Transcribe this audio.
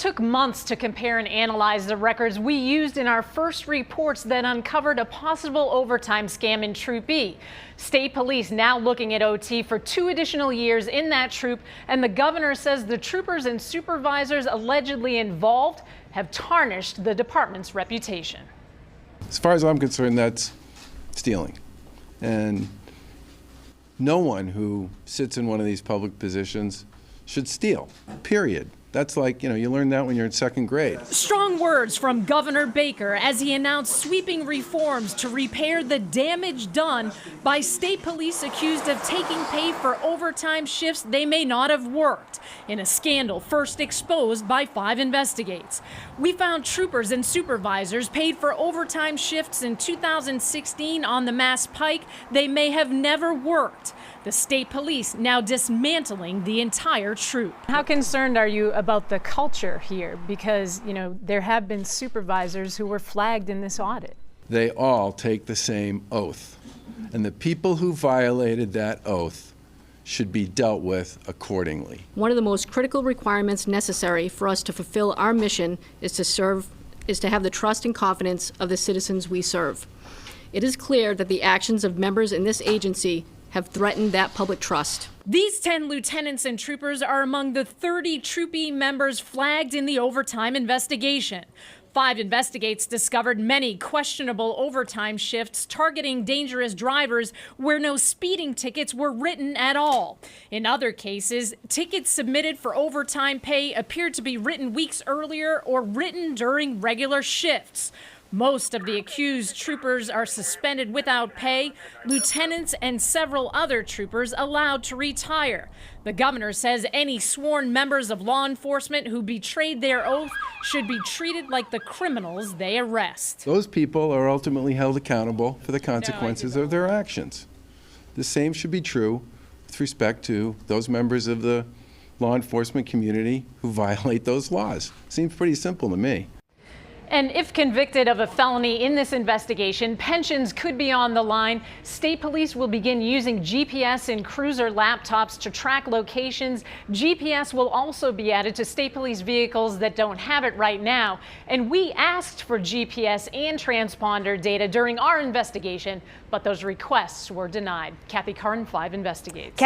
took months to compare and analyze the records we used in our first reports that uncovered a possible overtime scam in Troop E. State police now looking at OT for 2 additional years in that troop, and the governor says the troopers and supervisors allegedly involved have tarnished the department's reputation. As far as I'm concerned, that's stealing. And no one who sits in one of these public positions should steal, period. That's like, you learn that when you're in 2nd grade. Strong words from Governor Baker as he announced sweeping reforms to repair the damage done by state police accused of taking pay for overtime shifts they may not have worked, in a scandal first exposed by 5 Investigates. We found troopers and supervisors paid for overtime shifts in 2016 on the Mass Pike they may have never worked. The state police now dismantling the entire troop. How concerned are you about the culture here? Because, there have been supervisors who were flagged in this audit. They all take the same oath. And the people who violated that oath should be dealt with accordingly. One of the most critical requirements necessary for us to fulfill our mission is to have the trust and confidence of the citizens we serve. It is clear that the actions of members in this agency have threatened that public trust. These 10 lieutenants and troopers are among the 30 Troop E members flagged in the overtime investigation. 5 Investigates discovered many questionable overtime shifts targeting dangerous drivers where no speeding tickets were written at all. In other cases, tickets submitted for overtime pay appeared to be written weeks earlier or written during regular shifts. Most of the accused troopers are suspended without pay, lieutenants and several other troopers allowed to retire. The governor says any sworn members of law enforcement who betrayed their oath should be treated like the criminals they arrest. Those people are ultimately held accountable for the consequences of their actions. The same should be true with respect to those members of the law enforcement community who violate those laws. Seems pretty simple to me. And if convicted of a felony in this investigation, pensions could be on the line. State police will begin using GPS in cruiser laptops to track locations. GPS will also be added to state police vehicles that don't have it right now. And we asked for GPS and transponder data during our investigation, but those requests were denied. Kathy Carden, 5 Investigates.